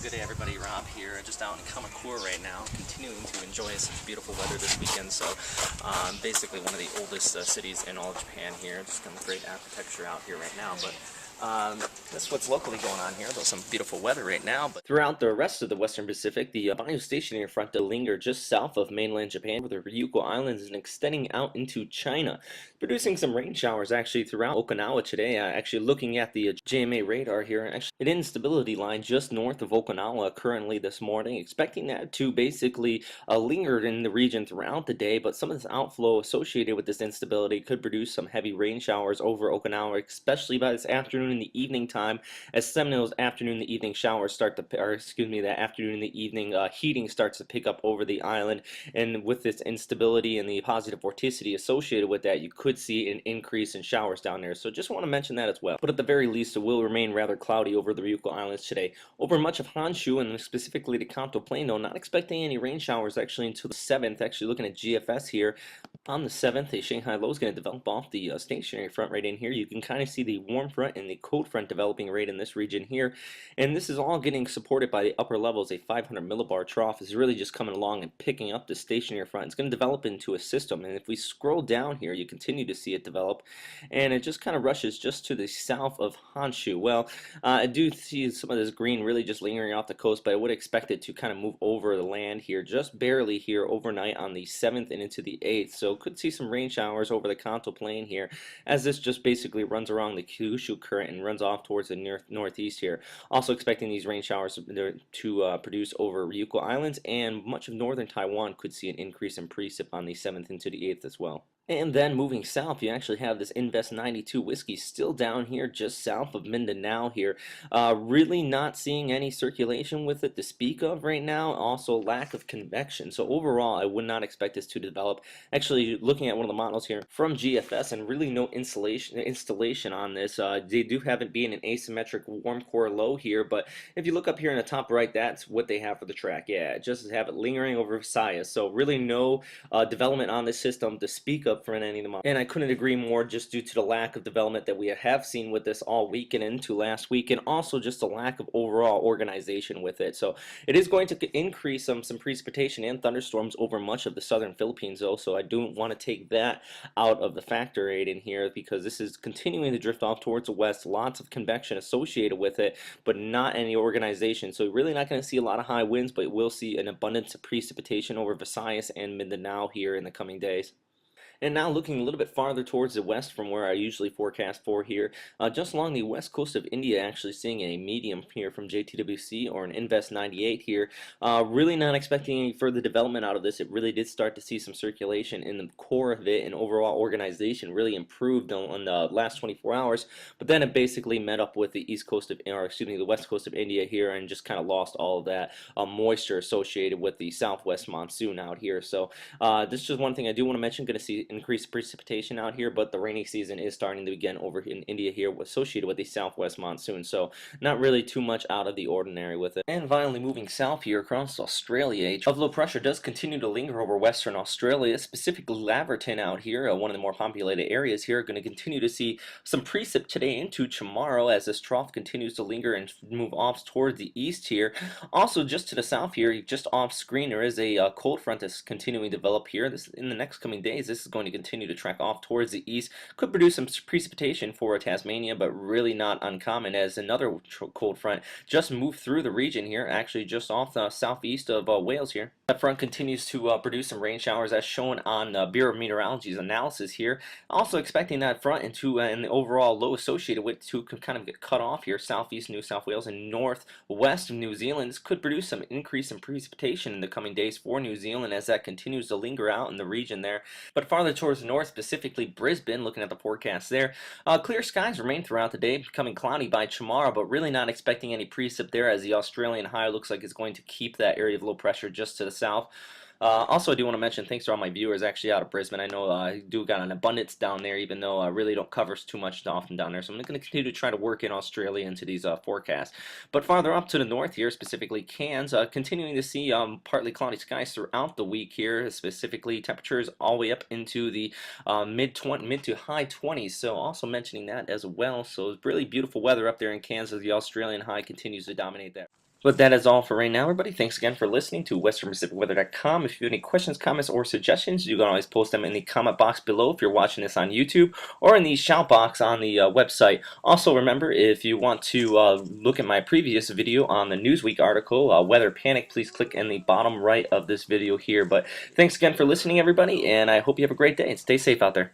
good day everybody, Rob here, just out in Kamakura right now, continuing to enjoy such beautiful weather this weekend. So basically one of the oldest cities in all of Japan here, just some great architecture out here right now, but that's what's locally going on here, though some beautiful weather right now. But throughout the rest of the Western Pacific, the biostationary front will linger just south of mainland Japan with the Ryukyu Islands and extending out into China, producing some rain showers actually throughout Okinawa today. Actually looking at the JMA radar here, actually an instability line just north of Okinawa currently this morning, expecting that to basically linger in the region throughout the day, but some of this outflow associated with this instability could produce some heavy rain showers over Okinawa, especially by this afternoon in the evening time, as some of those afternoon and evening showers start to, that afternoon and the evening heating starts to pick up over the island, and with this instability and the positive vorticity associated with that, you could see an increase in showers down there. So just want to mention that as well. But at the very least, it will remain rather cloudy over the Ryukyu Islands today. Over much of Honshu and specifically the Kanto Plain, though, not expecting any rain showers actually until the 7th. Actually looking at GFS here, on the 7th, a Shanghai low is going to develop off the stationary front right in here. You can kind of see the warm front and the cold front developing right in this region here. And this is all getting supported by the upper levels. A 500 millibar trough is really just coming along and picking up the stationary front. It's going to develop into a system. And if we scroll down here, you continue to see it develop. And it just kind of rushes just to the south of Honshu. Well, I do see some of this green really just lingering off the coast, but I would expect it to kind of move over the land here, just barely here overnight on the 7th and into the 8th. So could see some rain showers over the Kanto Plain here, as this just basically runs around the Kyushu current and runs off towards the northeast here. Also expecting these rain showers to produce over Ryukyu Islands, and much of northern Taiwan could see an increase in precip on the 7th into the 8th as well. And then moving south, you actually have this Invest 92 whiskey still down here just south of Mindanao here. Really not seeing any circulation with it to speak of right now. Also lack of convection. So overall, I would not expect this to develop. Actually, looking at one of the models here from GFS, and really no installation on this. They do have it being an asymmetric warm core low here, but if you look up here in the top right, that's what they have for the track. Yeah, just have it lingering over Visayas. So really no development on this system to speak of for any of them. And I couldn't agree more, just due to the lack of development that we have seen with this all week and into last week, and also just a lack of overall organization with it. So it is going to increase some precipitation and thunderstorms over much of the southern Philippines though, so I do want to take that out of the factor rate in here, because this is continuing to drift off towards the west. Lots of convection associated with it, but not any organization. So really not going to see a lot of high winds, but we'll see an abundance of precipitation over Visayas and Mindanao here in the coming days. And now looking a little bit farther towards the west from where I usually forecast for here, just along the west coast of India, actually seeing a medium here from JTWC, or an Invest 98 here. Really not expecting any further development out of this. It really did start to see some circulation in the core of it, and overall organization really improved on the last 24 hours. But then it basically met up with the east coast of, or excuse me, the west coast of India here, and just kind of lost all of that moisture associated with the southwest monsoon out here. So this is just one thing I do want to mention. Going to see increased precipitation out here, but the rainy season is starting to begin over in India here, associated with the southwest monsoon, so not really too much out of the ordinary with it. And finally, moving south here across Australia, a trough of low pressure does continue to linger over Western Australia, specifically Laverton out here, one of the more populated areas here. Going to continue to see some precip today into tomorrow as this trough continues to linger and move off towards the east here. Also, just to the south here, just off screen, there is a cold front that's continuing to develop here. This in the next coming days, this is going to continue to track off towards the east. Could produce some precipitation for Tasmania, but really not uncommon, as another cold front just moved through the region here, actually just off the southeast of Wales here. That front continues to produce some rain showers as shown on Bureau of Meteorology's analysis here. Also expecting that front into and the overall low associated with to kind of get cut off here, southeast New South Wales and northwest of New Zealand. This could produce some increase in precipitation in the coming days for New Zealand as that continues to linger out in the region there. But farther towards the north, specifically Brisbane, looking at the forecast there, clear skies remain throughout the day, becoming cloudy by tomorrow, but really not expecting any precip there, as the Australian high looks like it's going to keep that area of low pressure just to the south. Also, I do want to mention, thanks to all my viewers actually out of Brisbane. I know I do got an abundance down there, even though I really don't cover too much often down there. So I'm going to continue to try to work in Australia into these forecasts. But farther up to the north here, specifically Cairns, continuing to see partly cloudy skies throughout the week here. Specifically, temperatures all the way up into the mid to high 20s. So also mentioning that as well. So it's really beautiful weather up there in Cairns as the Australian high continues to dominate that. But that is all for right now, everybody. Thanks again for listening to WesternPacificWeather.com. If you have any questions, comments, or suggestions, you can always post them in the comment box below if you're watching this on YouTube, or in the shout box on the website. Also, remember, if you want to look at my previous video on the Newsweek article, Weather Panic, please click in the bottom right of this video here. But thanks again for listening, everybody, and I hope you have a great day and stay safe out there.